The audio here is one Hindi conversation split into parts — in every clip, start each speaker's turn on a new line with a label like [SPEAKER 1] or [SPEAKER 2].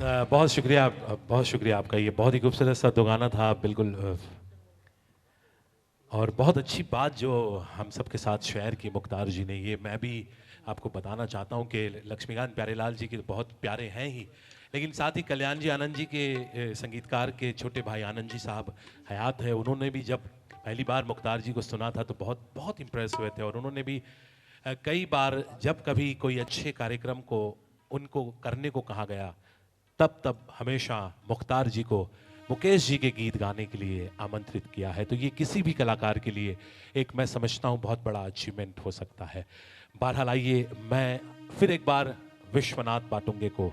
[SPEAKER 1] बहुत शुक्रिया आपका। ये बहुत ही खूबसूरत सा दो गाना था, बिल्कुल। और बहुत अच्छी बात जो हम सब के साथ शेयर की मुख्तार जी ने, ये मैं भी आपको बताना चाहता हूँ कि लक्ष्मीकांत प्यारेलाल जी के बहुत प्यारे हैं ही, लेकिन साथ ही कल्याण जी आनंद जी के संगीतकार के छोटे भाई आनंद जी साहब हयात है। उन्होंने भी जब पहली बार मुख्तार जी को सुना था तो बहुत बहुत इम्प्रेस हुए थे, और उन्होंने भी कई बार जब कभी कोई अच्छे कार्यक्रम को उनको करने को कहा गया तब हमेशा मुख्तार जी को मुकेश जी के गीत गाने के लिए आमंत्रित किया है। तो ये किसी भी कलाकार के लिए एक, मैं समझता हूँ, बहुत बड़ा अचीवमेंट हो सकता है। बहरहाल आइए, मैं फिर एक बार विश्वनाथ बाटुंगे को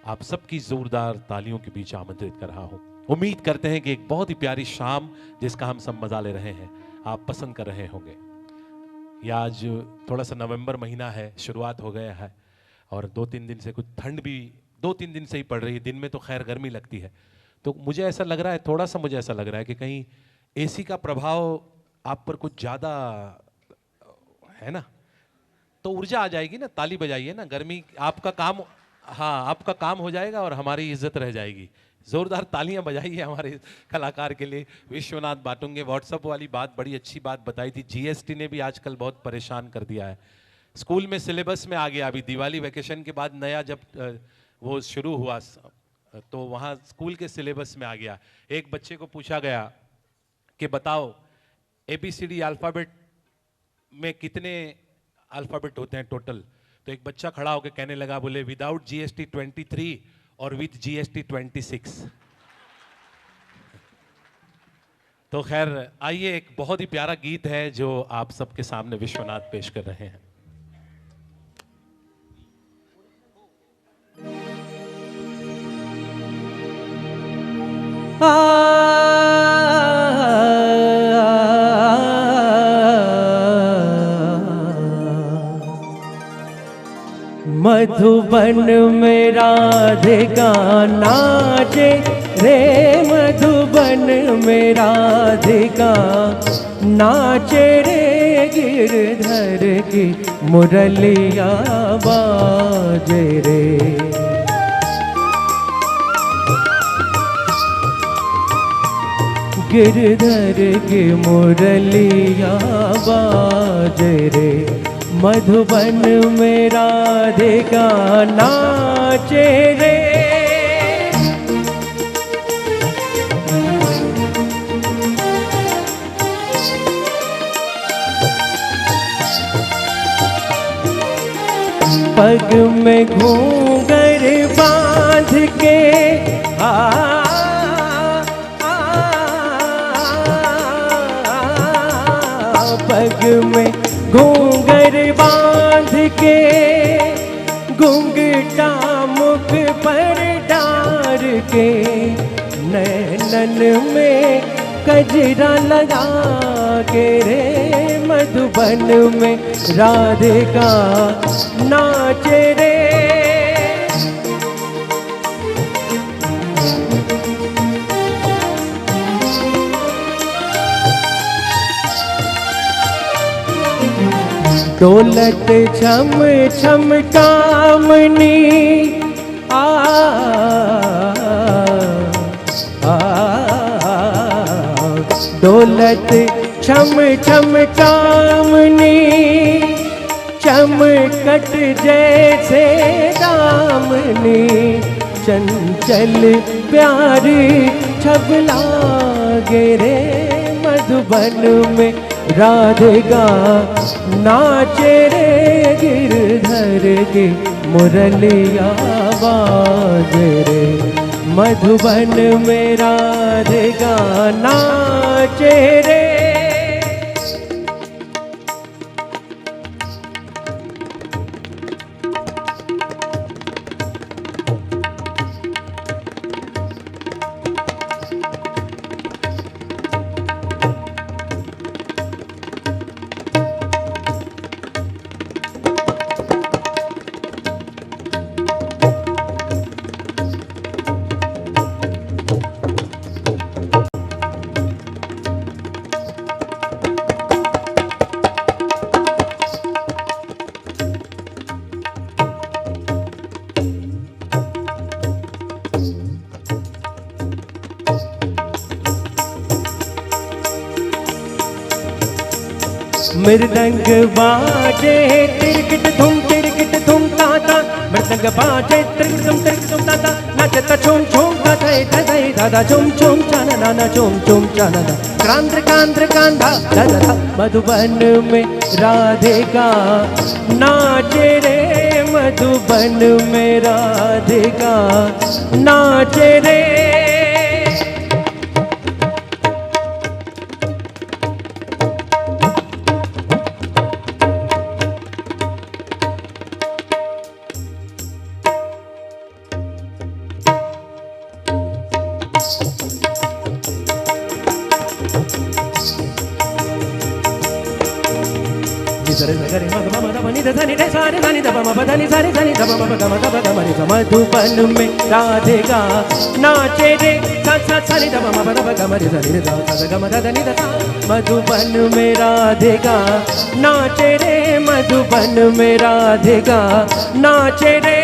[SPEAKER 1] आप सबकी जोरदार तालियों के बीच आमंत्रित कर रहा हूँ। उम्मीद करते हैं कि एक बहुत ही प्यारी शाम जिसका हम सब मजा ले रहे हैं आप पसंद कर रहे होंगे। या आज थोड़ा सा नवंबर महीना है, शुरुआत हो गया है, और 2-3 दिन से कुछ ठंड भी 2-3 दिन से ही पड़ रही है। दिन में तो खैर गर्मी लगती है, तो मुझे ऐसा लग रहा है, थोड़ा सा मुझे ऐसा लग रहा है कि कहीं एसी का प्रभाव आप पर कुछ ज़्यादा है ना, तो ऊर्जा आ जाएगी ना। ताली बजाइए ना, गर्मी आपका काम, हाँ आपका काम हो जाएगा और हमारी इज्जत रह जाएगी। जोरदार तालियां बजाइए हमारे कलाकार के लिए। विश्वनाथ बाटुंगे, व्हाट्सएप वाली बात बड़ी अच्छी बात बताई थी। जीएसटी ने भी आजकल बहुत परेशान कर दिया है। स्कूल में सिलेबस में आ गया, अभी दिवाली वैकेशन के बाद नया जब वो शुरू हुआ तो वहाँ स्कूल के सिलेबस में आ गया। एक बच्चे को पूछा गया कि बताओ ABCD अल्फ़ाबेट में कितने अल्फ़ाबेट होते हैं टोटल। तो एक बच्चा खड़ा होकर कहने लगा, बोले विदाउट GST 23 और विथ GST 26। तो खैर आइए, एक बहुत ही प्यारा गीत है जो आप सबके सामने विश्वनाथ पेश कर रहे हैं।
[SPEAKER 2] मधुबन में राधिका नाचे रे, मधुबन में राधिका नाचे रे, गिरधर की मुरलिया बाजे रे। गिरधर की मुरलिया बाजे रे, मधुबन में राधिका नाचे रे। पग में घूंघर बांध के पग में घूंघर बांध के, घूंघटा मुख पर डार के, नैनन में कजरा लगा के रे, मधुबन में राधिका नाचे रे। डोलत छम छम कामनी डोलत छम छम कामनी, चमकट जैसे दामनी, चंचल प्यारी छबला गे रे, मधुबन में राधिका नाचे रे, गिरधर की मुरलिया बाजे रे, मधुबन में राधिका नाचे रे। मृदंग बाजे तिरकिट धुम ताता, मृदंग बाजे तिरकिट धुम ताता, नाचता चुम चुम तथै तथै दादा चुम चुम चानना चुम चुम चानना, क्रांद्र कांद्र कांधा दादा। मधुबन में राधिका नाचे रे, मधुबन में राधिका नाचे रे। मधुबन में राधिका नाचे रे, मधुबन में राधिका नाचे रे, मधुबन में राधिका नाचे रे।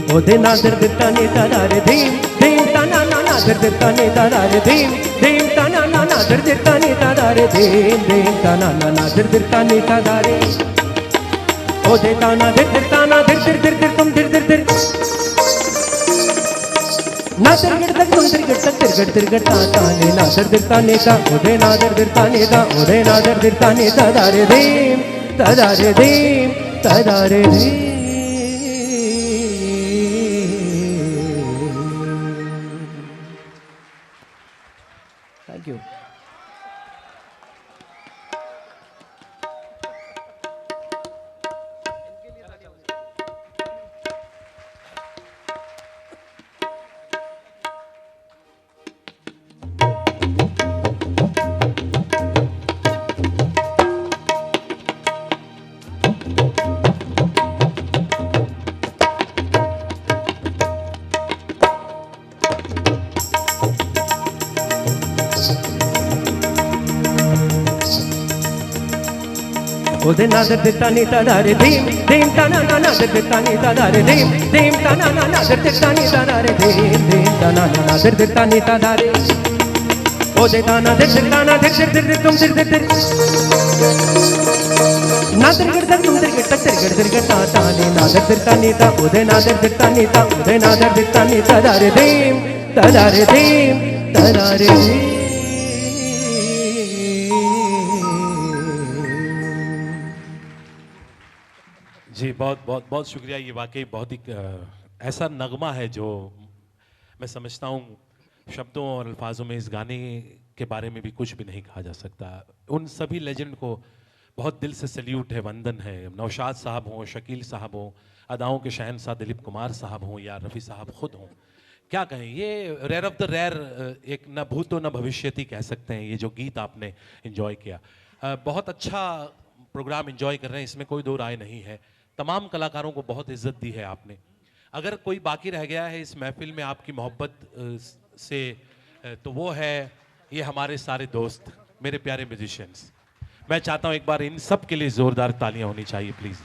[SPEAKER 2] ओ दे ना दर दिता ने तारा रे धीम धीम ताना ना ना दर दिता ने तारा रे धीम धीम ताना ना ना दर दिता ने तारा रे धीम धीम ताना ना ना दर दिता ने तारा रे। ओ दे ताना दर ताना दर दर दर दर तुम दर दर दर ना दर गिर तक तुम दर गिर तक दर गिर ताता ने ना दर दिता ने ता। ओ दे ना दर दिता ने ता, ओ दे ना दर दिता ने तारा रे धीम तारा रे धीम तारा रे धीम। Thank you. ओ दे ना दर दिता ने तारा रे धीम धीम ताना ना ना दर दिता ने तारा रे धीम धीम ताना ना ना दर दिता ने तारा रे धीम धीम ताना ना ना दर दिता ने तारा रे। ओ दे ताना दर दिता ना दर दर दर तुम दर दर दर ना दर गिर दर तुम दर गिर तक दर गिर ताता ने ना दर दिता ने ता। ओ दे ना दर दिता ने ता, ओ दे ना दर दिता ने तारा रे धीम तारा रे धीम तारा रे धीम।
[SPEAKER 1] जी बहुत बहुत बहुत शुक्रिया। ये वाकई बहुत ही ऐसा नगमा है जो मैं समझता हूँ शब्दों और अल्फाजों में इस गाने के बारे में भी कुछ भी नहीं कहा जा सकता। उन सभी लेजेंड को बहुत दिल से सल्यूट है, वंदन है। नौशाद साहब हों, शकील साहब हों, अदाओं के शहंशाह दिलीप कुमार साहब हों या रफ़ी साहब खुद हों, क्या कहें, ये रेयर ऑफ द रेयर, एक न भूतो न भविष्यति कह सकते हैं। ये जो गीत आपने इन्जॉय किया, बहुत अच्छा प्रोग्राम इन्जॉय कर रहे हैं, इसमें कोई दो राय नहीं है। तमाम कलाकारों को बहुत इज्जत दी है आपने। अगर कोई बाकी रह गया है इस महफिल में आपकी मोहब्बत से, तो वो है ये हमारे सारे दोस्त, मेरे प्यारे म्यूजिशियंस। मैं चाहता हूँ एक बार इन सब के लिए जोरदार तालियां होनी चाहिए प्लीज।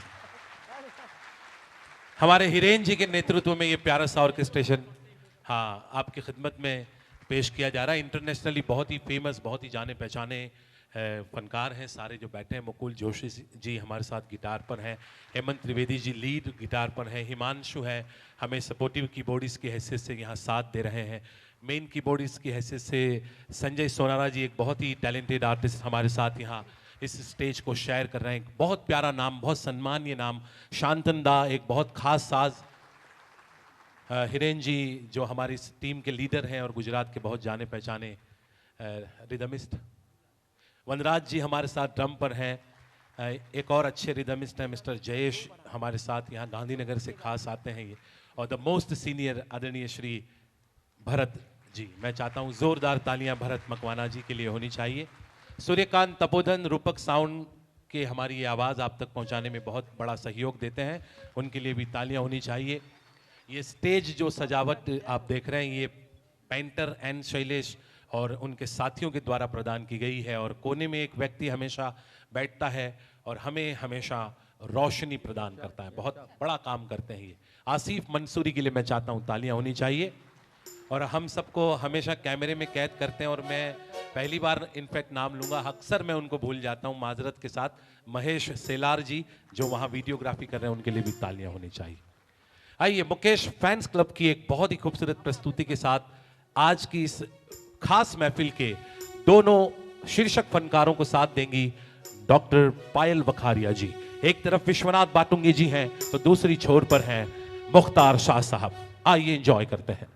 [SPEAKER 1] हमारे हिरेन जी के नेतृत्व में ये प्यारा सा ऑर्केस्ट्रेशन हाँ आपकी खिदमत में पेश किया जा रहा है। इंटरनेशनली बहुत ही फेमस, बहुत ही जाने पहचाने फनकार हैं सारे जो बैठे हैं। मुकुल जोशी जी हमारे साथ गिटार पर हैं, हेमंत त्रिवेदी जी लीड गिटार पर हैं, हिमांशु है हमें सपोर्टिव कीबोर्डिस्ट की हैसियत से यहाँ साथ दे रहे हैं, मेन कीबोर्डिस्ट की हैसियत से संजय सोनारा जी एक बहुत ही टैलेंटेड आर्टिस्ट हमारे साथ यहाँ इस स्टेज को शेयर कर रहे हैं। एक बहुत प्यारा नाम, बहुत सम्मानीय नाम, शांतन दा एक बहुत खास साज। हिरेन जी जो हमारी टीम के लीडर हैं और गुजरात के बहुत जाने पहचाने रिदमिस्ट। वनराज जी हमारे साथ ड्रम पर हैं। एक और अच्छे रिदमिस्ट हैं मिस्टर जयेश हमारे साथ यहाँ गांधीनगर से खास आते हैं ये। और द मोस्ट सीनियर आदरणीय श्री भरत जी। मैं चाहता हूँ जोरदार तालियां भरत मकवाना जी के लिए होनी चाहिए। सूर्यकांत तपोधन रूपक साउंड के हमारी ये आवाज़ आप तक पहुंचाने में बहुत बड़ा सहयोग देते हैं, उनके लिए भी तालियां होनी चाहिए। ये स्टेज जो सजावट आप देख रहे हैं, ये पेंटर एन शैलेश और उनके साथियों के द्वारा प्रदान की गई है, और कोने में एक व्यक्ति हमेशा बैठता है और हमें हमेशा रोशनी प्रदान करता है। बहुत बड़ा काम करते हैं ये। आसिफ मंसूरी के लिए मैं चाहता हूँ तालियां होनी चाहिए। और हम सबको हमेशा कैमरे में कैद करते हैं, और मैं पहली बार इनफैक्ट नाम लूँगा, अक्सर मैं उनको भूल जाता हूँ, माजरत के साथ। महेश सेलार जी जो वहाँ वीडियोग्राफी कर रहे हैं, उनके लिए भी तालियां होनी चाहिए। आइए मुकेश फैंस क्लब की एक बहुत ही खूबसूरत प्रस्तुति के साथ आज की इस खास महफिल के दोनों शीर्षक फनकारों को साथ देंगी डॉक्टर पायल वखारिया जी। एक तरफ विश्वनाथ बाटुंगी जी हैं, तो दूसरी छोर पर हैं मुख्तार शाह साहब। आइए एंजॉय करते हैं।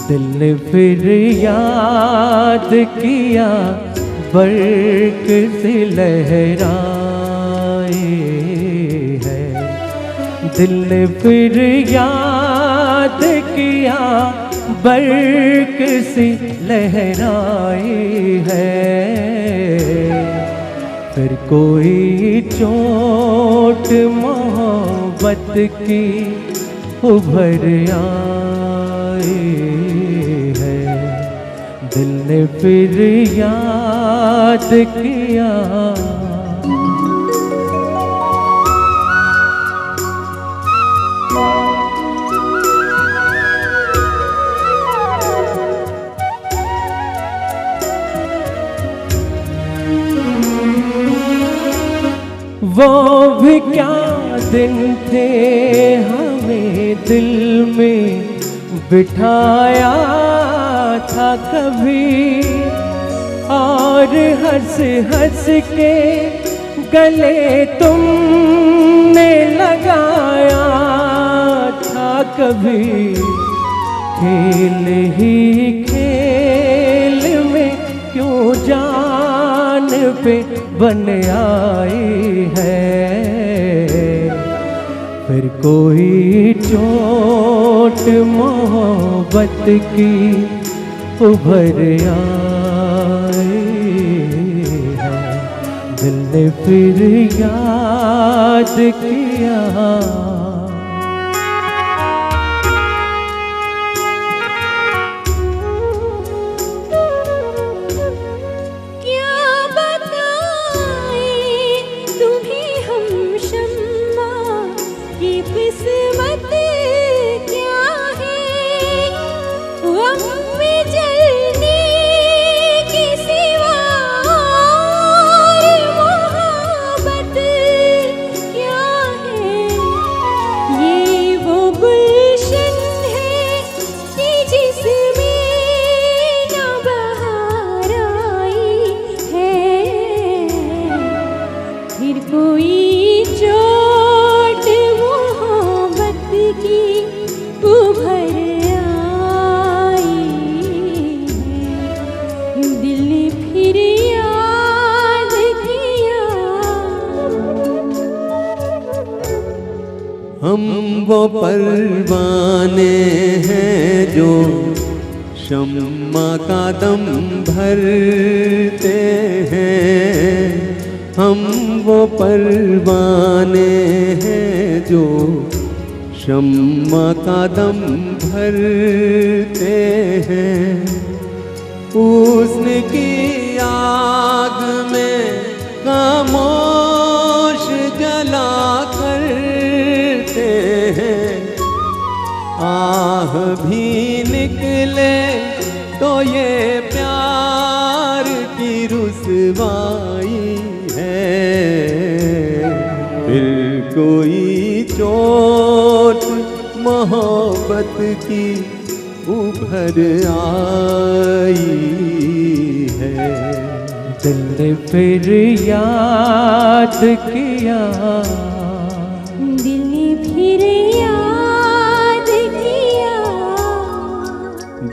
[SPEAKER 2] दिल ने फिर याद किया, बर्क से लहराए है। दिल ने फिर याद किया, बर्क से लहराए है। फिर कोई चोट मोहब्बत की उभर आई है। दिल ने फिर याद किया। वो भी क्या दिन थे, हमें दिल में बिठाया था कभी, और हंस हंस के गले तुमने लगाया था कभी। खेल ही खेल में क्यों जान पे बन आई है। फिर कोई चोट मोहब्बत की उभर आई है। दिल ने फिर याद किया।
[SPEAKER 3] हम वो परवाने हैं जो शम्मा का दम भरते हैं। हम वो परवाने हैं जो शम्मा का दम भरते हैं। हुस्न की आग में खामोश जला करते हैं। आह भी निकले तो ये प्यार की रुसवाई है। फिर कोई चोट मोहब्बत की उभर आई है।
[SPEAKER 2] दिल ने फिर याद किया।
[SPEAKER 4] दिल ने फिर याद किया।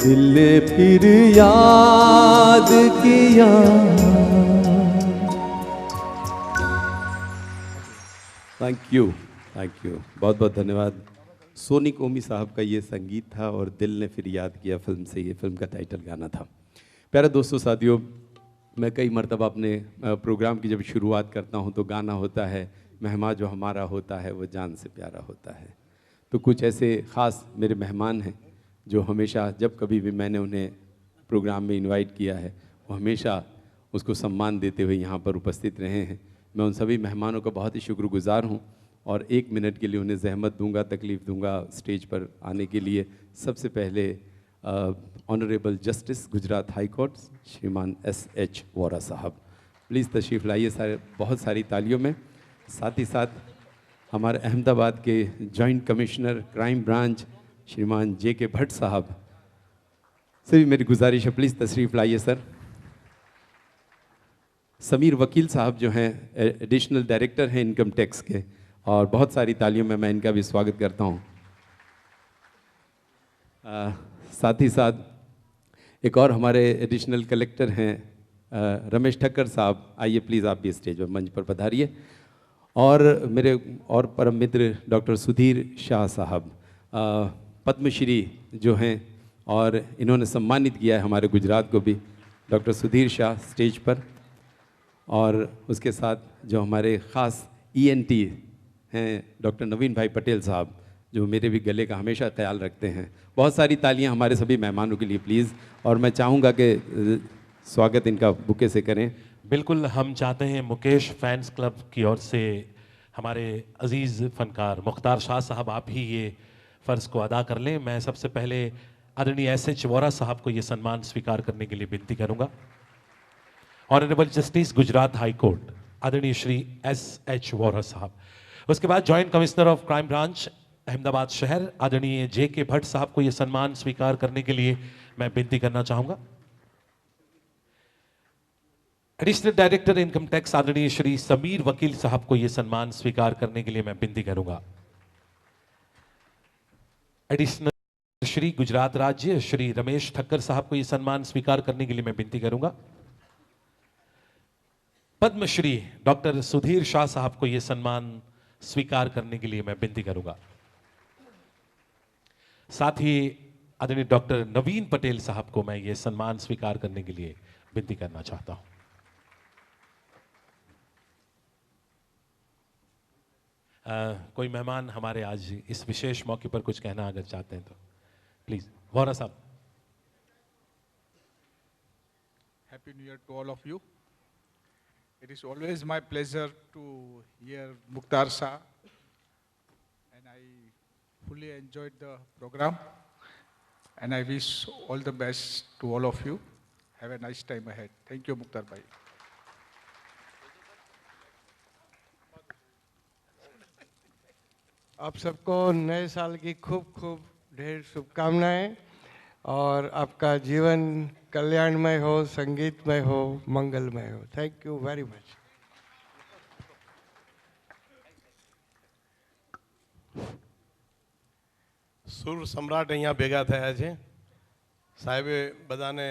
[SPEAKER 3] दिल ने फिर याद किया। थैंक यू, थैंक यू, बहुत बहुत धन्यवाद। सोनी कोमी साहब का ये संगीत था और दिल ने फिर याद किया फिल्म से, ये फिल्म का टाइटल गाना था। प्यारे दोस्तों साथियों, मैं कई मरतबा अपने प्रोग्राम की जब शुरुआत करता हूँ तो गाना होता है मेहमान जो हमारा होता है वो जान से प्यारा होता है। तो कुछ ऐसे ख़ास मेरे मेहमान हैं जो हमेशा जब कभी भी मैंने उन्हें प्रोग्राम में इनवाइट किया है वो हमेशा उसको सम्मान देते हुए यहाँ पर उपस्थित रहे हैं। मैं उन सभी मेहमानों का बहुत ही शुक्रगुजार हूँ और 1 मिनट के लिए उन्हें जहमत दूंगा, तकलीफ़ दूंगा स्टेज पर आने के लिए। सबसे पहले honourable justice Gujarat high court श्रीमान SH वोरा साहब, प्लीज़ तशरीफ़ लाइए सारे, बहुत सारी तालियों में। साथ ही साथ हमारे अहमदाबाद के जॉइंट कमिश्नर क्राइम ब्रांच श्रीमान JK भट्ट साहब से भी मेरी गुजारिश है, प्लीज़ तशरीफ़ लाइए सर। समीर वकील साहब जो हैं एडिशनल डायरेक्टर हैं इनकम टैक्स के, और बहुत सारी तालियों में मैं इनका भी स्वागत करता हूँ। साथ ही साथ एक और हमारे एडिशनल कलेक्टर हैं रमेश ठक्कर साहब, आइए प्लीज़ आप भी स्टेज पर मंच पर पधारिए। और मेरे और परम मित्र डॉक्टर सुधीर शाह साहब पद्मश्री जो हैं और इन्होंने सम्मानित किया है हमारे गुजरात को भी, डॉक्टर सुधीर शाह स्टेज पर। और उसके साथ जो हमारे ख़ास ENT हैं डॉक्टर नवीन भाई पटेल साहब, जो मेरे भी गले का हमेशा ख्याल रखते हैं। बहुत सारी तालियां हमारे सभी मेहमानों के लिए प्लीज़, और मैं चाहूँगा कि स्वागत इनका बुके से करें।
[SPEAKER 1] बिल्कुल, हम चाहते हैं मुकेश फैंस क्लब की ओर से हमारे अजीज़ फ़नकार मुख्तार शाह साहब आप ही ये फ़र्ज़ को अदा कर लें। मैं सबसे पहले आदरणीय SH वोरा साहब को ये सम्मान स्वीकार करने के लिए विनती करूँगा। Honourable justice Gujarat high court आदरणीय श्री SH वोरा साहब। उसके बाद joint commissioner of crime branch Ahmedabad शहर आदरणीय JK भट्ट साहब को यह सम्मान स्वीकार करने के लिए मैं विनती करना चाहूंगा। एडिशनल डायरेक्टर इनकम टैक्स आदरणीय श्री समीर वकील साहब को यह सम्मान स्वीकार करने के लिए मैं विनती करूंगा। एडिशनल श्री गुजरात राज्य श्री रमेश ठक्कर साहब को यह सम्मान स्वीकार करने के लिए मैं विनती करूंगा। पद्मश्री डॉक्टर सुधीर शाह साहब को यह सम्मान स्वीकार करने के लिए मैं विनती करूंगा। साथ ही आदरणीय डॉक्टर नवीन पटेल साहब को मैं यह सम्मान स्वीकार करने के लिए विनती करना चाहता हूं। कोई मेहमान हमारे आज इस विशेष मौके पर कुछ कहना अगर चाहते हैं तो प्लीज। वोरा साहब।
[SPEAKER 5] Happy New Year to all of you. It is always my pleasure to hear Mukhtar Shah, and I fully enjoyed the program, and I wish all the best to all of you. Have a nice time ahead. Thank you, Mukhtar bhai.
[SPEAKER 6] आप सबको नए साल की खूब खूब ढेर शुभकामनाएं, और आपका जीवन कल्याणमय हो, संगीतमय हो, मंगलमय हो। Thank you very much.
[SPEAKER 7] સુર સમ્રાટ અહીંયા ભેગા થયા છે। સાહેબે બધાને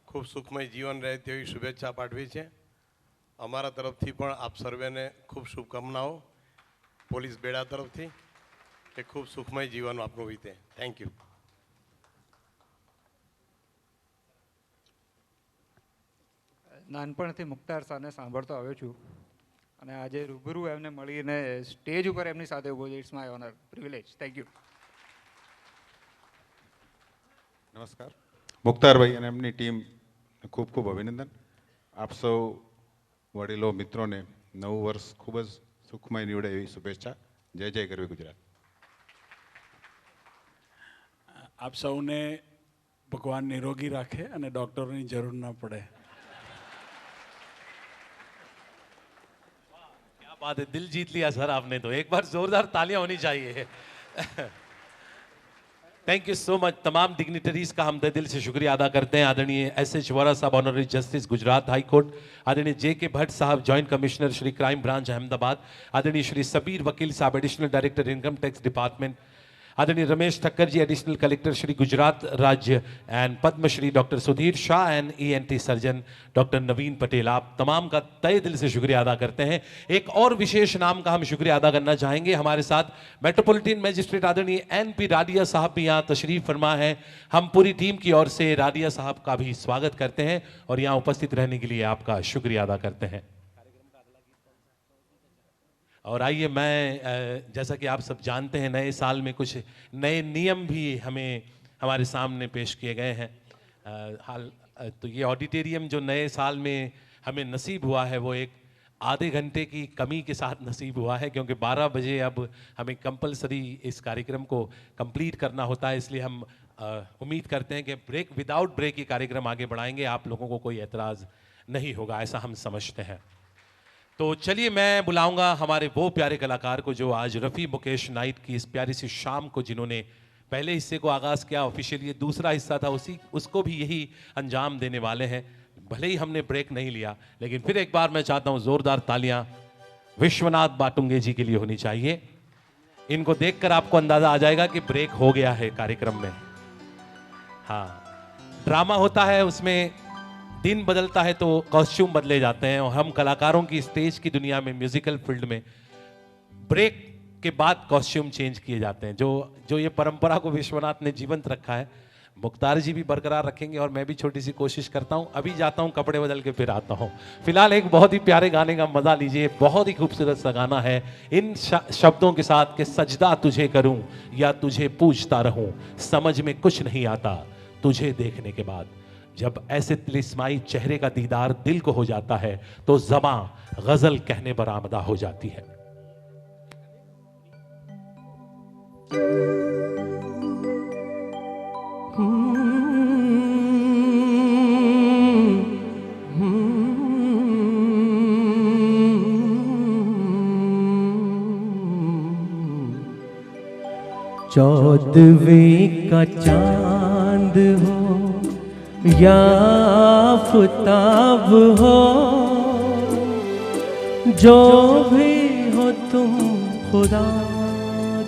[SPEAKER 7] ખૂબ સુખમય જીવન રહે તેવી શુભેચ્છા પાઠવી છે। અમારા તરફથી પણ આપ સર્વેને ખૂબ શુભકામનાઓ પોલીસ બેડા તરફથી કે ખૂબ સુખમય જીવન આપનું વીતે। Thank you.
[SPEAKER 8] નાનપણથી મુખ્તાર શાહને સાંભળતો આવ્યો છું અને આજે રૂબરૂ એમને મળીને સ્ટેજ ઉપર એમની સાથે ઊભો છે, it's my honour, privilege. Thank you.
[SPEAKER 9] નમસ્કાર, મુખ્તારભાઈ અને એમની ટીમ ખૂબ ખૂબ અભિનંદન। આપ સૌ વડીલો મિત્રોને નવું વર્ષ ખૂબ જ સુખમય નીવડે એવી શુભેચ્છા। જય જય ગરવી ગુજરાત।
[SPEAKER 10] આપ સૌને ભગવાન નિરોગી રાખે અને ડૉક્ટરોની જરૂર ન પડે।
[SPEAKER 1] क्या बात है, दिल जीत लिया सर आपने तो। एक बार जोरदार तालियां होनी चाहिए। Thank you so much. तमाम डिग्निटरीज का हम दिल से शुक्रिया अदा करते हैं। आदरणीय SH वोरा साहब honorary justice Gujarat high court, आदरणीय JK भट्ट साहब joint commissioner Shri crime branch Ahmedabad, आदरणीय श्री सबीर वकील साहब additional director income tax department, आदरणीय रमेश ठक्कर जी, एडिशनल कलेक्टर श्री गुजरात राज्य, and Padmashri doctor Sudhir Shah and ENT surgeon doctor Naveen Patel, आप तमाम का तहे दिल से शुक्रिया अदा करते हैं। एक और विशेष नाम का हम शुक्रिया अदा करना चाहेंगे। हमारे साथ मेट्रोपॉलिटन मजिस्ट्रेट आदरणीय NP राडिया साहब भी यहाँ तशरीफ फरमा है। हम पूरी टीम की ओर से राडिया साहब का भी स्वागत करते हैं और यहाँ उपस्थित रहने के लिए आपका शुक्रिया अदा करते हैं। और आइए, मैं जैसा कि आप सब जानते हैं, नए साल में कुछ नए नियम भी हमारे सामने पेश किए गए हैं। तो ये ऑडिटोरियम जो नए साल में हमें नसीब हुआ है वो एक आधे घंटे की कमी के साथ नसीब हुआ है, क्योंकि 12 बजे अब हमें कंपलसरी इस कार्यक्रम को कंप्लीट करना होता है। इसलिए हम उम्मीद करते हैं कि विदाउट ब्रेक ये कार्यक्रम आगे बढ़ाएंगे। आप लोगों को कोई एतराज़ नहीं होगा, ऐसा हम समझते हैं। तो चलिए, मैं बुलाऊंगा हमारे वो प्यारे कलाकार को जो आज रफ़ी मुकेश नाइट की इस प्यारी सी शाम को, जिन्होंने पहले हिस्से को आगाज़ किया, ऑफिशियली दूसरा हिस्सा था, उसको भी यही अंजाम देने वाले हैं। भले ही हमने ब्रेक नहीं लिया, लेकिन फिर एक बार मैं चाहता हूँ ज़ोरदार तालियां विश्वनाथ बाटुंगे जी के लिए होनी चाहिए। इनको देखकर आपको अंदाज़ा आ जाएगा कि ब्रेक हो गया है कार्यक्रम में। हाँ, ड्रामा होता है, उसमें दिन बदलता है तो कॉस्ट्यूम बदले जाते हैं, और हम कलाकारों की स्टेज की दुनिया में, म्यूजिकल फील्ड में ब्रेक के बाद कॉस्ट्यूम चेंज किए जाते हैं। जो ये परंपरा को विश्वनाथ ने जीवंत रखा है, मुख्तार जी भी बरकरार रखेंगे और मैं भी छोटी सी कोशिश करता हूँ। अभी जाता हूँ, कपड़े बदल के फिर आता हूँ। फिलहाल एक बहुत ही प्यारे गाने का मजा लीजिए। बहुत ही खूबसूरत सा गाना है, इन शब्दों के साथ कि सजदा तुझे करूं या तुझे पूछता रहूं, समझ में कुछ नहीं आता तुझे देखने के बाद। जब ऐसे तिलिस्माई चेहरे का दीदार दिल को हो जाता है तो ज़बां गजल कहने पर आमदा हो जाती है।
[SPEAKER 2] चौदहवें का चांद हो या आफ़ताब हो, जो भी हो तुम खुदा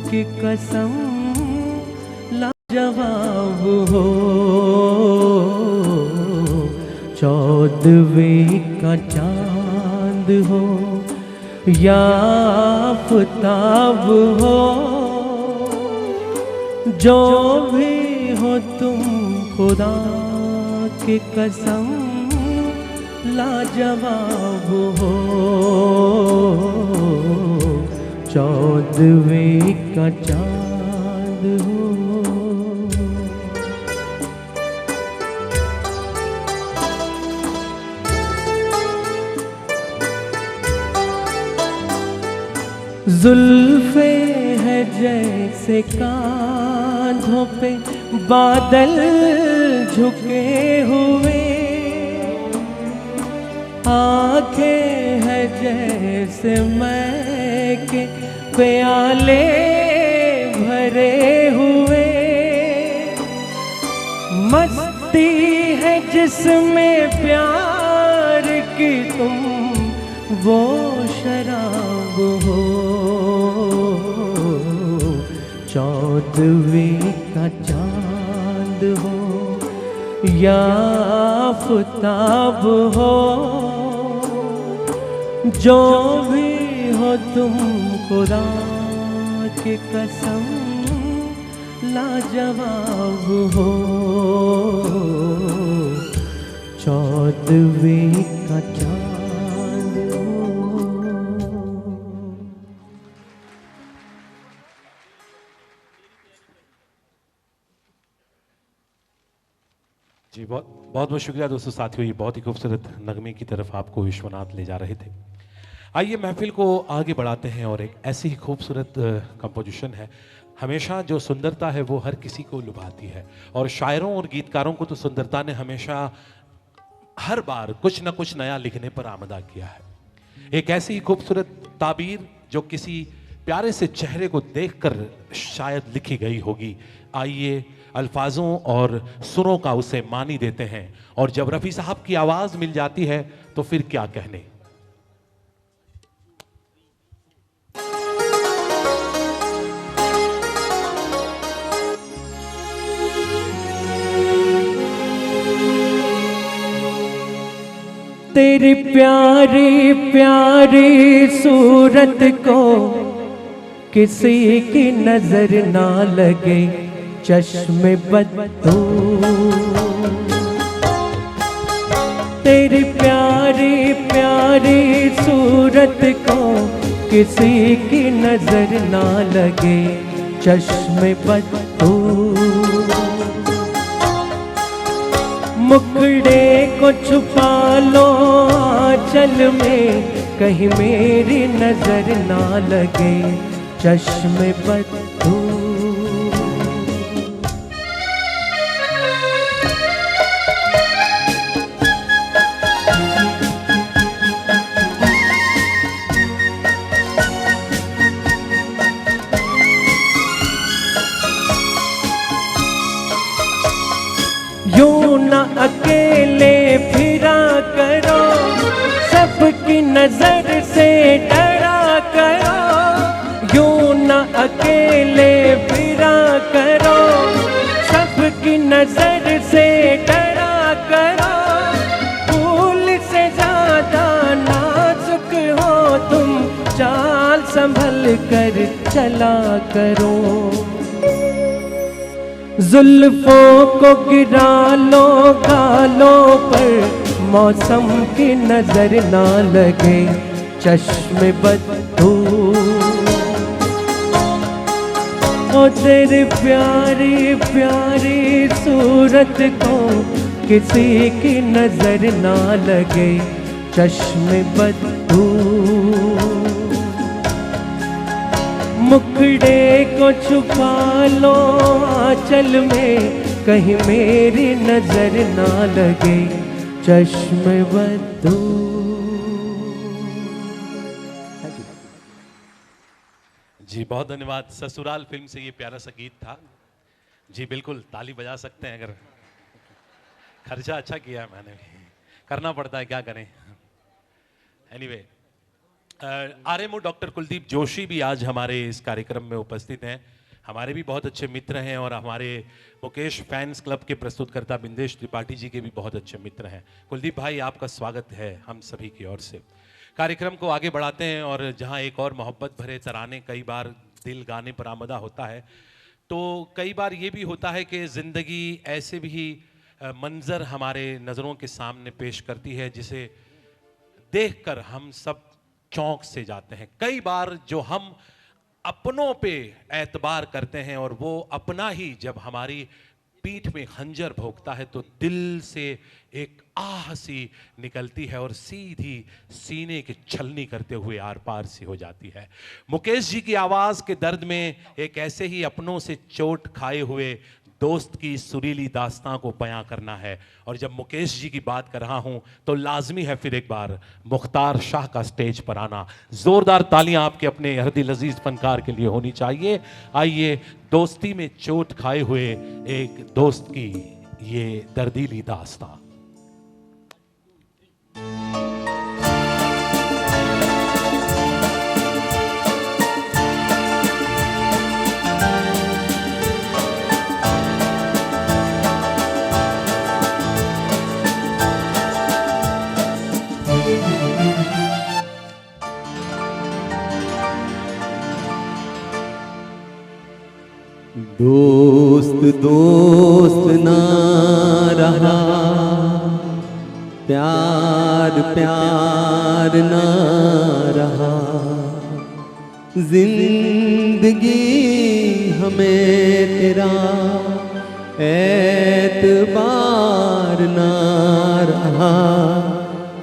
[SPEAKER 2] की कसम लाजवाब हो। चौदहवें का चांद हो या आफ़ताब हो, जो भी हो तुम खुदा की कसम लाजवाब हो। चौदहवें का चांद हो। जुल्फे है जैसे कांधों पे बादल झुके हुए, आंखें है जैसे मैं के प्याले भरे हुए, मस्ती है जिसमें प्यार की तुम वो शराब हो। चौदहवें का चांद हो या आफ़ताब हो, जो भी हो तुम खुदा की कसम लाजवाब हो। चौदहवें का चांद हो।
[SPEAKER 1] जी, बहुत बहुत शुक्रिया दोस्तों। साथियों, ये बहुत ही खूबसूरत नगमे की तरफ आपको विश्वनाथ ले जा रहे थे। आइए महफिल को आगे बढ़ाते हैं और एक ऐसी ही खूबसूरत कंपोजिशन है। हमेशा जो सुंदरता है वो हर किसी को लुभाती है, और शायरों और गीतकारों को तो सुंदरता ने हमेशा हर बार कुछ ना कुछ नया लिखने पर आमदा किया है। एक ऐसी खूबसूरत ताबीर जो किसी प्यारे से चेहरे को देखकर शायद लिखी गई होगी। आइए अल्फाजों और सुरों का उसे मानी देते हैं, और जब रफ़ी साहब की आवाज़ मिल जाती है तो फिर क्या कहने।
[SPEAKER 2] तेरी प्यारी प्यारी सूरत को किसी की नजर ना लगे चश्मे बदो। तेरी प्यारी प्यारी सूरत को किसी की नजर ना लगे चश्मे बदो। मुखड़े को छुपा लो आंचल में कहीं मेरी नजर ना लगे चश्मे बदो। यूं न अकेले फिरा करो सबकी नजर से डरा करो। यूं न अकेले फिरा करो सबकी नजर से डरा करो। फूल से ज्यादा नाजुक हो तुम चाल संभल कर चला करो। जुल्फों को गिरा लो गालों पर मौसम की नजर ना लगे चश्मे बदो। ओ तेरी प्यारी प्यारी सूरत को किसी की नजर ना लगे चश्मे बदो। मुखड़े को छुपा लो आंचल में कहीं मेरी नजर ना लगे चश्मे बदो।
[SPEAKER 1] जी बहुत धन्यवाद। ससुराल फिल्म से ये प्यारा सा गीत था। जी बिल्कुल ताली बजा सकते हैं, अगर खर्चा अच्छा किया है मैंने भी, करना पड़ता है क्या करें। Anyway RMO doctor Kuldeep Joshi भी आज हमारे इस कार्यक्रम में उपस्थित हैं। हमारे भी बहुत अच्छे मित्र हैं और हमारे मुकेश फैंस क्लब के प्रस्तुतकर्ता बिंदेश त्रिपाठी जी के भी बहुत अच्छे मित्र हैं। कुलदीप भाई आपका स्वागत है हम सभी की ओर से। कार्यक्रम को आगे बढ़ाते हैं और जहां एक और मोहब्बत भरे तराने कई बार दिल गाने पर आमदा होता है, तो कई बार ये भी होता है कि ज़िंदगी ऐसे भी मंजर हमारे नज़रों के सामने पेश करती है जिसे देखकर हम सब चौंक से जाते हैं। कई बार जो हम अपनों पे एतबार करते हैं और वो अपना ही जब हमारी पीठ में खंजर भोंकता है तो दिल से एक आह सी निकलती है और सीधी सीने की छलनी करते हुए आर पार सी हो जाती है। मुकेश जी की आवाज़ के दर्द में एक ऐसे ही अपनों से चोट खाए हुए दोस्त की सुरीली दास्तां को बयां करना है। और जब मुकेश जी की बात कर रहा हूं तो लाजमी है फिर एक बार मुख्तार शाह का स्टेज पर आना। जोरदार तालियां आपके अपने हरदिल अजीज फनकार के लिए होनी चाहिए। आइए दोस्ती में चोट खाए हुए एक दोस्त की ये दर्दीली दास्तां।
[SPEAKER 3] दोस्त दोस्त ना रहा, प्यार प्यार ना रहा, जिंदगी हमें तेरा एतबार ना रहा,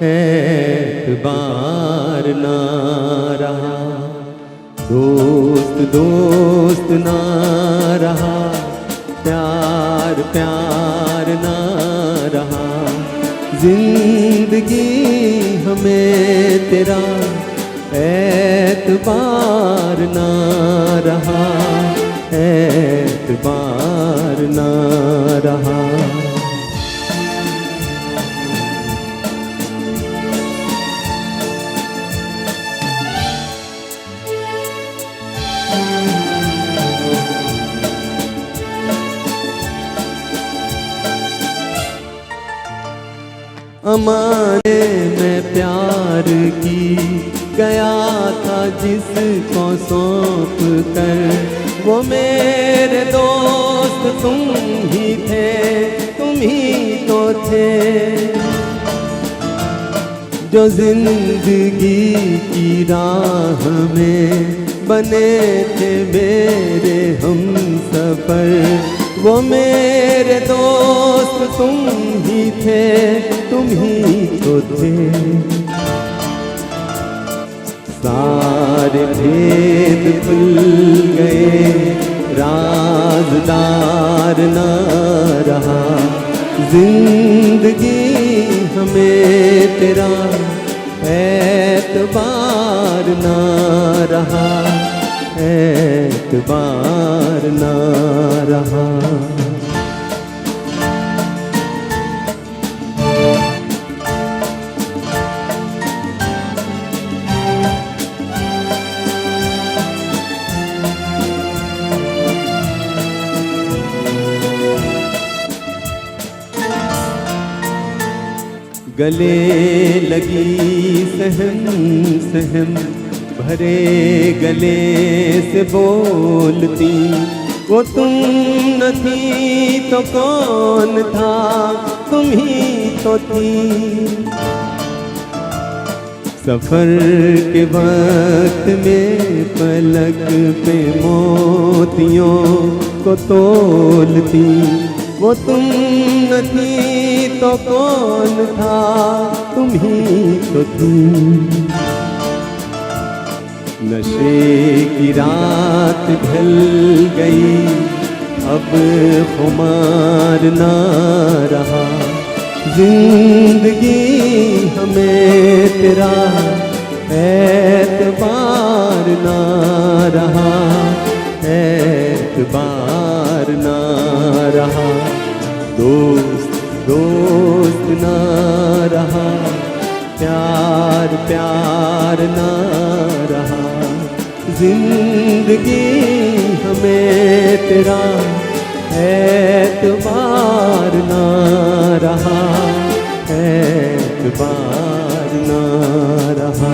[SPEAKER 3] एतबार ना रहा। दोस्त दोस्त ना रहा, प्यार प्यार ना रहा, जिंदगी हमें तेरा एतबार ना रहा, एतबार ना रहा। अमाने में प्यार की गया था जिसको सौंप कर, वो मेरे दोस्त तुम ही थे, तुम ही तो थे जो जिंदगी की राह में बने थे मेरे हम सफर, वो मेरे दोस्त तुम ही थे, तुम ही तो थे। सारे भेद खुल गए, राज़दार ना रहा, जिंदगी हमें तेरा एतबार ना रहा, एतबार ना रहा। गले लगी सहम सहम भरे गले से बोलती, वो तुम न थी तो कौन था, तुम ही तो थी। सफर के वक्त में पलक पे मोतियों को तोलती, वो तुम न थी तो कौन था, तुम ही तो थी। नशे की रात ढल गई, अब खुमार ना रहा, जिंदगी हमें तेरा एतबार ना रहा, एतबार ना रहा। दोस्त दोस्त ना रहा, प्यार प्यार ना रहा, जिंदगी हमें तेरा एतबार ना रहा, एतबार ना रहा।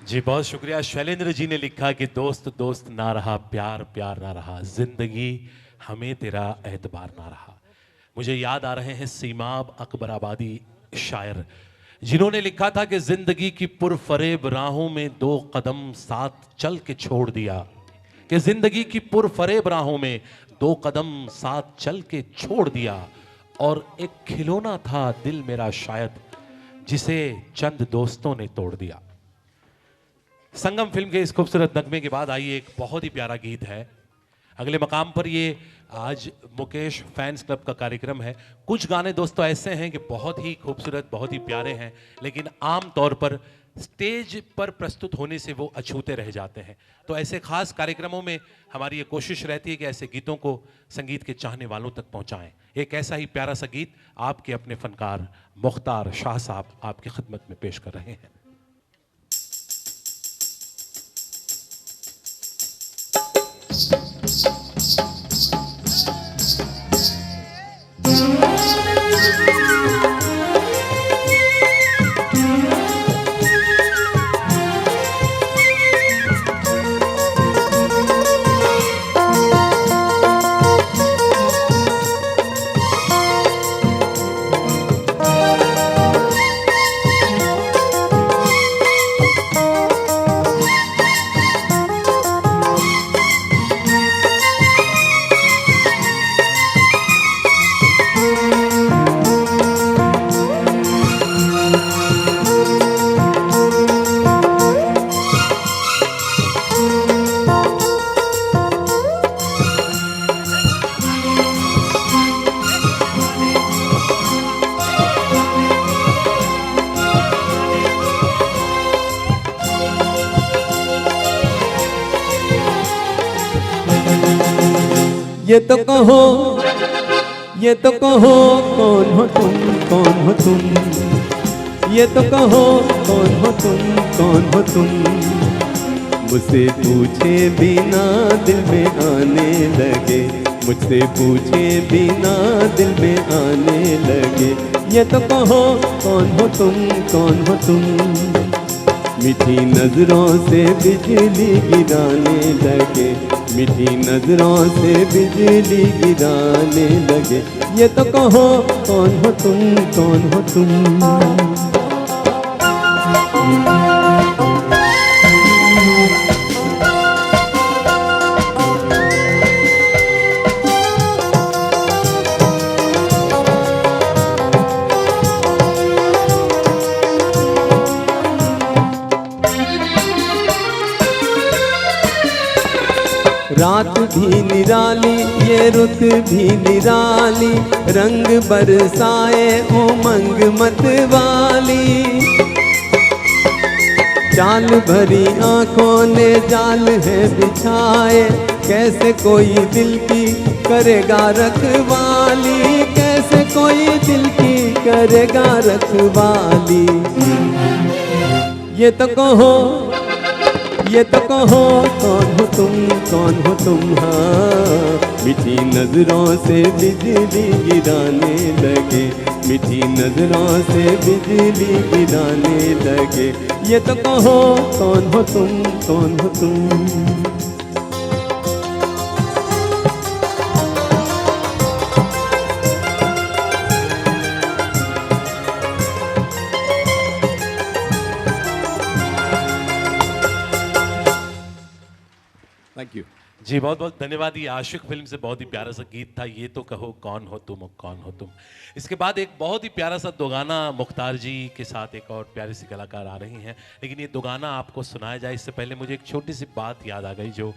[SPEAKER 1] जी बहुत शुक्रिया। शैलेंद्र जी ने लिखा कि दोस्त दोस्त ना रहा, प्यार प्यार ना रहा, जिंदगी हमें तेरा एतबार ना रहा। मुझे याद आ रहे हैं सीमाब अकबराबादी शायर, जिन्होंने लिखा था कि जिंदगी की पुरफरेब राहों में 2 कदम साथ चल के छोड़ दिया, कि जिंदगी की पुरफरेब राहों में 2 कदम साथ चल के छोड़ दिया, और एक खिलौना था दिल मेरा शायद, जिसे चंद दोस्तों ने तोड़ दिया। संगम फिल्म के इस खूबसूरत नगमे के बाद आइए एक बहुत ही प्यारा गीत है। अगले मकाम पर ये आज मुकेश फैंस क्लब का कार्यक्रम है। कुछ गाने दोस्तों ऐसे हैं कि बहुत ही खूबसूरत, बहुत ही प्यारे हैं, लेकिन आम तौर पर स्टेज पर प्रस्तुत होने से वो अछूते रह जाते हैं। तो ऐसे खास कार्यक्रमों में हमारी ये कोशिश रहती है कि ऐसे गीतों को संगीत के चाहने वालों तक पहुंचाएं। एक ऐसा ही प्यारा सा गीत आपके अपने फनकार मुख्तार शाह साहब आपकी खिदमत में पेश कर रहे हैं।
[SPEAKER 3] ये तो कहो, ये तो कहो कौन हो तुम, कौन हो तुम, ये तो कहो कौन हो तुम, कौन हो तुम। मुझसे पूछे बिना दिल में आने लगे, मुझसे पूछे बिना दिल में आने लगे। ये तो कहो कौन हो तुम, कौन हो तुम। मीठी नजरों से बिजली गिराने लगे, मीठी नजरों से बिजली गिराने लगे। ये तो कहो कौन हो तुम, कौन हो तुम। रात भी निराली, ये रुत भी निराली, रंग बरसाए उमंग मत वाली। चाल भरी आंखों ने जाल है बिछाए, कैसे कोई दिल की करेगा रखवाली, कैसे कोई दिल की करेगा रखवाली। ये तो कहो, ये तो कहो कौन हो तुम, कौन हो तुम। हाँ, मीठी नजरों से बिजली गिराने लगे, मीठी नजरों से बिजली गिराने लगे। ये तो कहो कौन हो तुम, कौन हो तुम। थैंक यू
[SPEAKER 1] जी, बहुत बहुत धन्यवाद। ये आशिक फिल्म से बहुत ही प्यारा सा गीत था, ये तो कहो कौन हो तुम, कौन हो तुम। इसके बाद एक बहुत ही प्यारा सा दो गाना मुख्तार जी के साथ एक और प्यारी सी कलाकार आ रही हैं, लेकिन ये दो गाना आपको सुनाया जाए इससे पहले मुझे एक छोटी सी बात याद आ गई जो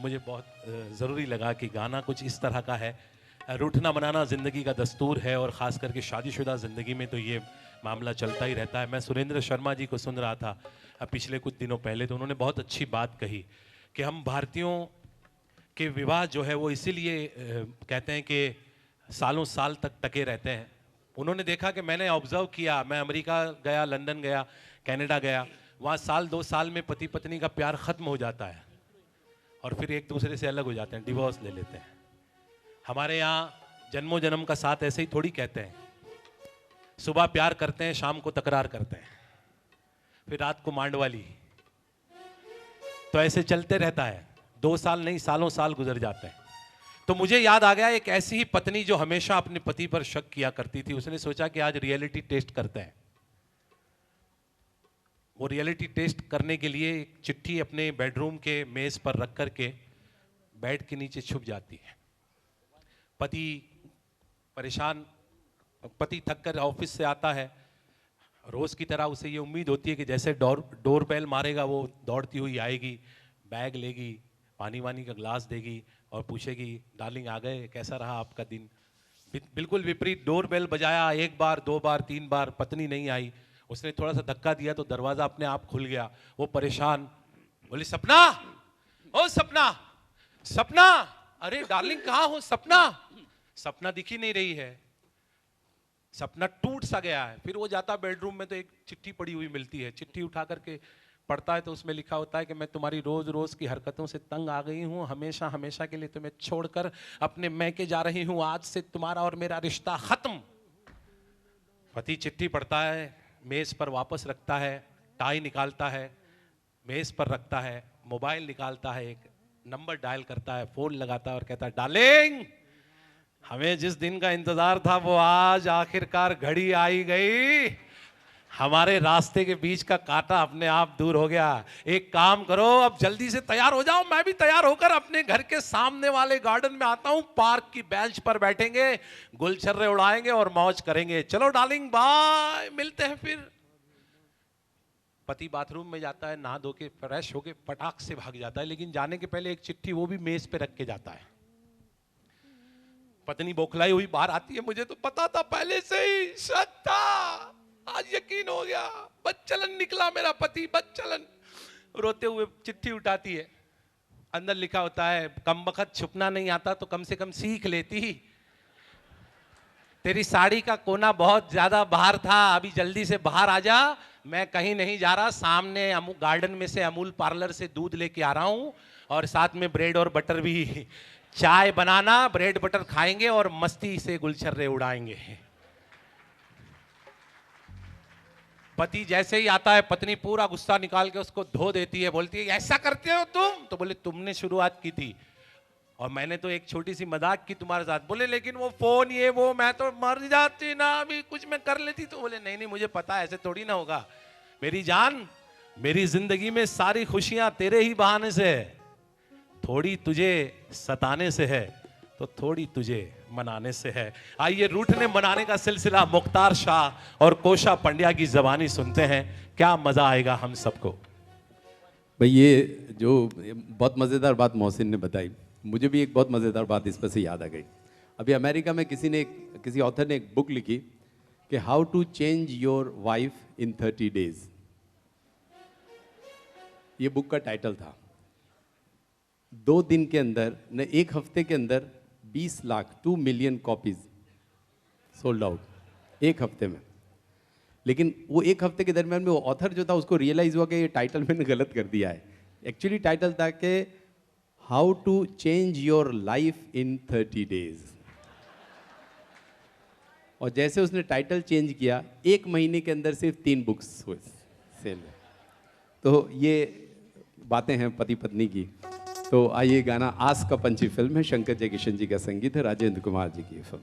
[SPEAKER 1] मुझे बहुत ज़रूरी लगा कि गाना कुछ इस तरह का है। रूठना मनाना ज़िंदगी का दस्तूर है और ख़ास करके शादीशुदा ज़िंदगी में तो ये मामला चलता ही रहता है। मैं सुरेंद्र शर्मा जी को सुन रहा था पिछले कुछ दिनों पहले, तो उन्होंने बहुत अच्छी बात कही कि हम भारतीयों के विवाह जो है वो इसीलिए कहते हैं कि सालों साल तक टके रहते हैं। उन्होंने देखा कि मैंने ऑब्जर्व किया, मैं अमेरिका गया, लंदन गया, कनाडा गया, वहाँ साल 2 साल में पति पत्नी का प्यार ख़त्म हो जाता है और फिर एक दूसरे से अलग हो जाते हैं, डिवोर्स ले लेते हैं। हमारे यहाँ जन्मों जन्म का साथ ऐसे ही थोड़ी कहते हैं, सुबह प्यार करते हैं, शाम को तकरार करते हैं, फिर रात को मांडवाली। तो ऐसे चलते रहता है, 2 साल नहीं सालों साल गुजर जाते हैं। तो मुझे याद आ गया एक ऐसी ही पत्नी जो हमेशा अपने पति पर शक किया करती थी। उसने सोचा कि आज रियलिटी टेस्ट करते हैं। वो रियलिटी टेस्ट करने के लिए एक चिट्ठी अपने बेडरूम के मेज पर रख करके बेड के नीचे छुप जाती है। पति परेशान, पति थक कर ऑफिस से आता है, रोज की तरह उसे ये उम्मीद होती है कि जैसे डोर बेल मारेगा वो दौड़ती हुई आएगी, बैग लेगी, पानी वानी का ग्लास देगी और पूछेगी डार्लिंग आ गए, कैसा रहा आपका दिन। बिल्कुल विपरीत, डोर बेल बजाया 1 बार 2 बार 3 बार, पत्नी नहीं आई। उसने थोड़ा सा धक्का दिया तो दरवाजा अपने आप खुल गया। वो परेशान बोली सपना, ओ सपना, सपना, अरे डार्लिंग कहाँ हो सपना। सपना दिख ही नहीं रही है, सपना टूट सा गया है। फिर वो जाता बेडरूम में तो एक चिट्ठी पड़ी हुई मिलती है। चिट्ठी उठा करके पढ़ता है तो उसमें लिखा होता है कि मैं तुम्हारी रोज रोज की हरकतों से तंग आ गई हूँ, हमेशा हमेशा के लिए तुम्हें छोड़कर अपने मैके जा रही हूँ, आज से तुम्हारा और मेरा रिश्ता खत्म। पति चिट्ठी पढ़ता है, मेज पर वापस रखता है, टाई निकालता है, मेज पर रखता है, मोबाइल निकालता है, एक नंबर डायल करता है, फोन लगाता है और कहता है डार्लिंग, हमें जिस दिन का इंतजार था वो आज आखिरकार घड़ी आई गई। हमारे रास्ते के बीच का कांटा अपने आप दूर हो गया। एक काम करो, अब जल्दी से तैयार हो जाओ, मैं भी तैयार होकर अपने घर के सामने वाले गार्डन में आता हूं। पार्क की बेंच पर बैठेंगे, गुलछर्रे उड़ाएंगे और मौज करेंगे। चलो डार्लिंग बाय, मिलते हैं फिर। पति बाथरूम में जाता है, नहा धो के फ्रेश होके फटाक से भाग जाता है, लेकिन जाने के पहले एक चिट्ठी वो भी मेज पे रख के जाता है। पत्नी बौखलाई हुई बाहर आती है, मुझे तो पता था पहले से ही, सच था, आज यकीन हो गया, बदचलन निकला मेरा पति, बदचलन। रोते हुए चिट्ठी उठाती है, अंदर लिखा होता है कम वक्त छुपना नहीं आता तो कम से कम सीख लेती। तेरी साड़ी का कोना बहुत ज्यादा बाहर था, अभी जल्दी से बाहर आ जा, मैं कहीं नहीं जा रहा, सामने गार्डन में से अमूल पार्लर से दूध लेके आ रहा हूं और साथ में ब्रेड और बटर भी। चाय बनाना, ब्रेड बटर खाएंगे और मस्ती से गुलछर्रे उड़ाएंगे। पति जैसे ही आता है पत्नी पूरा गुस्सा निकाल के उसको धो देती है, बोलती है ऐसा करते हो तुम, तो बोले तुमने शुरुआत की थी और मैंने तो एक छोटी सी मजाक की तुम्हारे साथ। बोले लेकिन वो फोन ये वो, मैं तो मर जाती ना, अभी कुछ मैं कर लेती। तो बोले नहीं नहीं मुझे पता है ऐसे थोड़ी ना होगा मेरी जान, मेरी जिंदगी में सारी खुशियां तेरे ही बहाने से है, थोड़ी तुझे सताने से है तो थोड़ी तुझे मनाने से है। आइए रूठने मनाने का सिलसिला मुख्तार शाह और कोशा पंड्या की जबानी सुनते हैं, क्या मजा आएगा हम सबको।
[SPEAKER 3] भाई ये जो बहुत मज़ेदार बात मोहसिन ने बताई, मुझे भी एक बहुत मज़ेदार बात इस पर से याद आ गई। अभी अमेरिका में किसी ऑथर ने एक बुक लिखी कि how to change your wife in 30 days. ये बुक का टाइटल था। 2 दिन के अंदर न 1 हफ्ते के अंदर 20 lakh 2 million copies sold out 1 हफ्ते में। लेकिन वो 1 हफ्ते के दरमियान में वो ऑथर जो था उसको रियलाइज हुआ कि ये टाइटल मैंने गलत कर दिया है। एक्चुअली टाइटल था कि how to change your life in 30 days. और जैसे उसने टाइटल चेंज किया 1 महीने के अंदर सिर्फ 3 बुक्स हुए सेल में। तो ये बातें हैं पति पत्नी की। तो आइए गाना आस का पंछी फिल्म है, शंकर जयकिशन जी का संगीत है, राजेंद्र कुमार जी की फिल्म।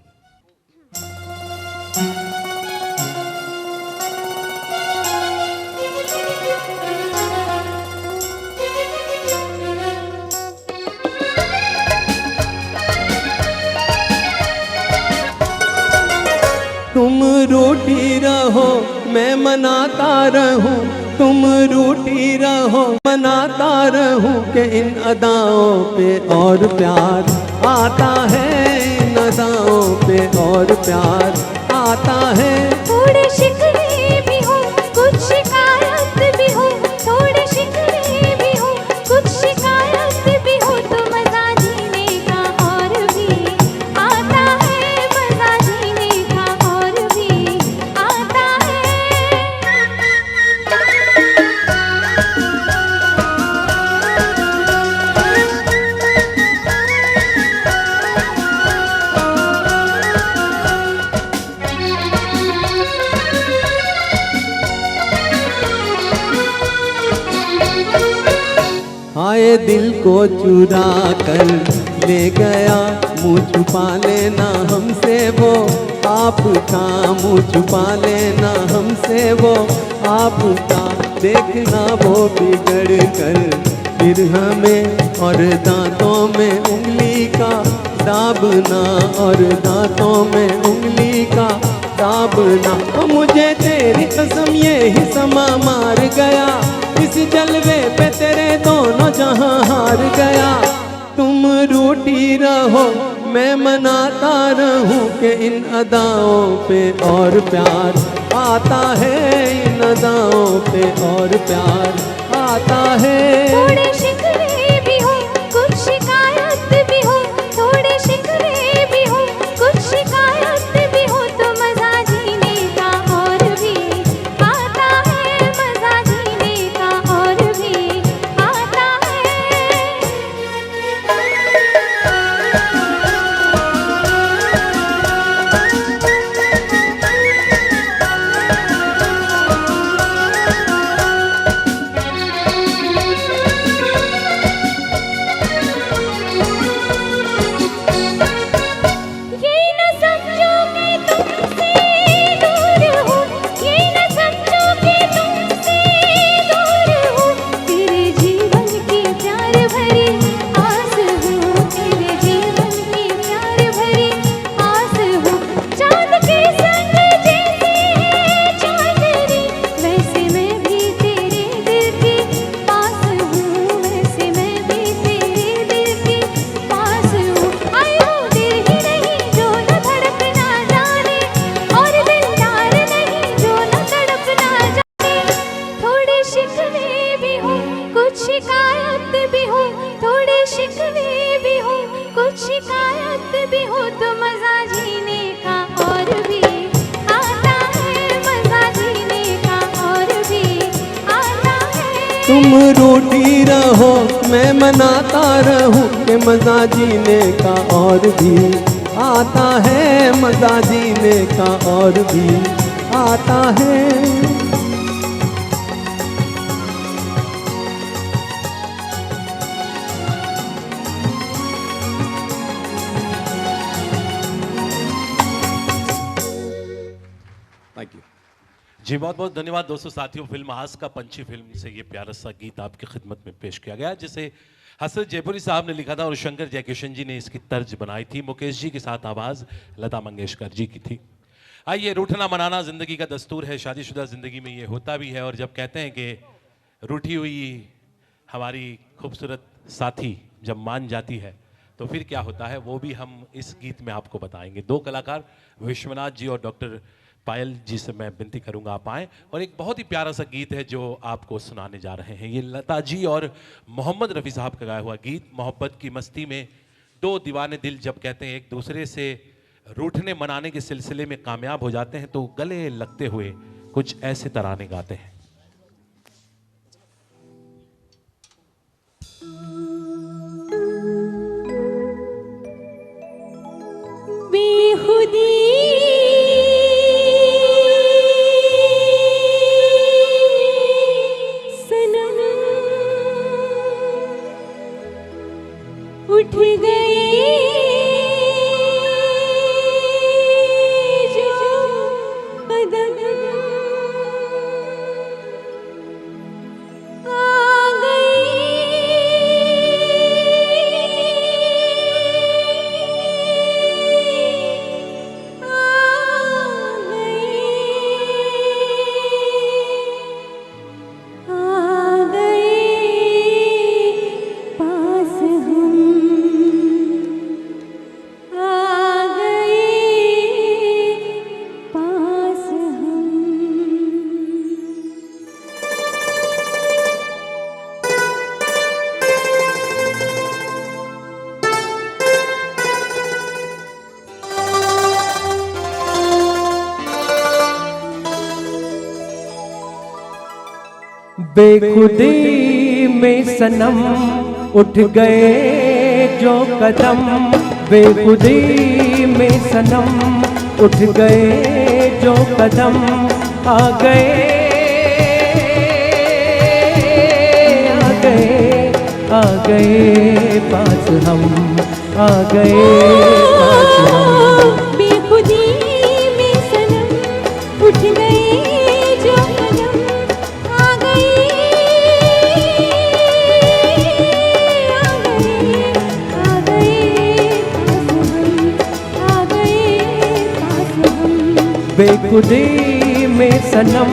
[SPEAKER 2] तुम रूठी रहो मैं मनाता रहूं, तुम रूठी रहो मनाता रहूं कि इन अदाओं पे और प्यार आता है, इन अदाओं पे और प्यार आता है।
[SPEAKER 4] थोड़े शिकवे भी हो कुछ शिकायत भी हो, थोड़े शिकवे भी हो कुछ शिकायत भी हो, तो मजा जीने का और भी आता है, मजा जीने का और भी आता है।
[SPEAKER 2] आए दिल को चुरा कर ले गया, मुँह छुपा लेना हमसे वो आपका, मुँह छुपा लेना हमसे वो आपका। देखना वो बिगड़ कर फिर हमें और दांतों में उंगली का दाबना, और दांतों में उंगली का दाबना। मुझे तेरी कसम ये ही समा मार गया, इस जलवे पे तेरे दोनों जहां हार गया। तुम रूठी रहो मैं मनाता रहूं कि इन अदाओं पे और प्यार आता है, इन अदाओं पे और प्यार आता है।
[SPEAKER 4] थोड़े शिकवे भी हो कुछ शिकायत भी हो, थोड़े शिकवे भी हो कुछ शिकायत भी हो, तो मजा जीने का और भी आता है, मजा जीने का और भी आता है। शिकवे भी हो कुछ शिकायत भी हो, थोड़े शिकवे भी हो कुछ शिकायत भी हो तो मजा जीने का और भी आता है, मजा जीने का और भी आता है।
[SPEAKER 3] तुम रूठी रहो मैं मनाता रहूं कि मजा जीने का और भी आता है, मजा जीने का और भी आता है। थैंक यू
[SPEAKER 1] जी, बहुत बहुत धन्यवाद दोस्तों। साथियों, फिल्म आस का पंछी फिल्म से ये प्यारा सा गीत आपकी खिदमत में पेश किया गया, जिसे हसरत जयपुरी साहब ने लिखा था और शंकर जयकिशन जी ने इसकी तर्ज बनाई थी। मुकेश जी के साथ आवाज़ लता मंगेशकर जी की थी। आइए, रूठना मनाना ज़िंदगी का दस्तूर है, शादीशुदा ज़िंदगी में ये होता भी है। और जब कहते हैं कि रूठी हुई हमारी खूबसूरत साथी जब मान जाती है तो फिर क्या होता है, वो भी हम इस गीत में आपको बताएंगे। दो कलाकार विश्वनाथ जी और डॉक्टर पायल जी से मैं विनती करूंगा आप आएँ। और एक बहुत ही प्यारा सा गीत है जो आपको सुनाने जा रहे हैं। ये लता जी और मोहम्मद रफ़ी साहब का गाया हुआ गीत। मोहब्बत की मस्ती में दो दीवाने दिल जब कहते हैं एक दूसरे से रूठने मनाने के सिलसिले में कामयाब हो जाते हैं तो गले लगते हुए कुछ ऐसे तराने गाते हैं।
[SPEAKER 4] बेखुदी सनम उठ गए जो कदम आ
[SPEAKER 2] बेखुदी में सनम उठ गए जो कदम, बेखुदी में सनम उठ गए जो कदम, आ गए आ गए आ गए पास हम, आ गए पास हम।
[SPEAKER 4] बेखुदी में सनम उठ गए जो कदम, आ गए आ गए पास हम, आ गए पास हम।
[SPEAKER 2] बेखुदी में सनम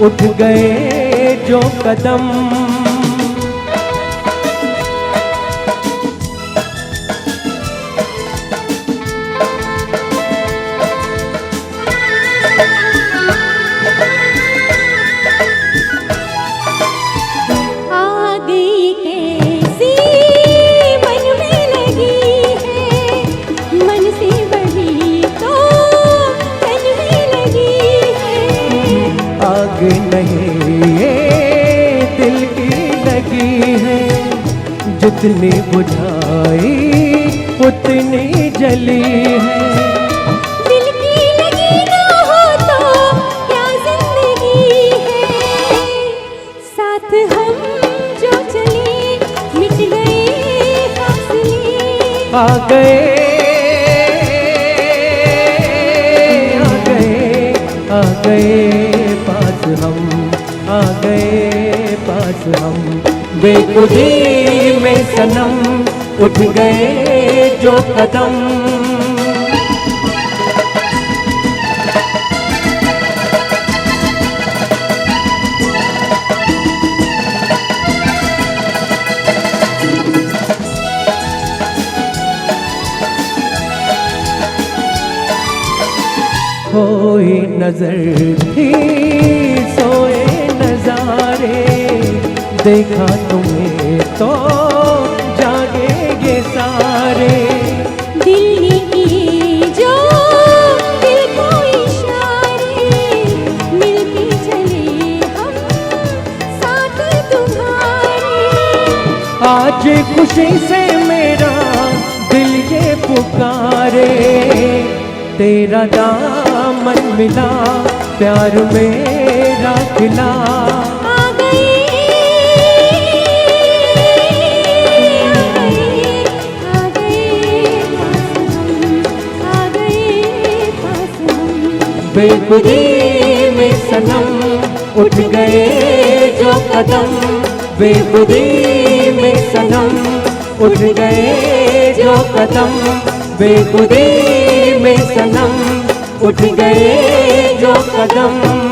[SPEAKER 2] उठ गए जो कदम। जितनी बुझाई उतनी जली है,
[SPEAKER 4] दिल की लगी ना हो तो क्या जिंदगी है। साथ हम जो चले मिट गए फासले,
[SPEAKER 2] आ गए आ गए आ गए पास हम, आ गए पास हम। बेखुदी में सनम उठ गए जो कदम। कोई नजर थी सोए नजारे, देखा तुम्हें तो जागे आज खुशी से मेरा दिल ये पुकारे, तेरा दामन मिला प्यार मेरा खिला।
[SPEAKER 4] आ गई पास हम,
[SPEAKER 2] बेखुदी में सनम उठ गए जो कदम, बेखुदी में सनम उठ गए जो कदम, बेखुदी में सनम उठ गए जो कदम।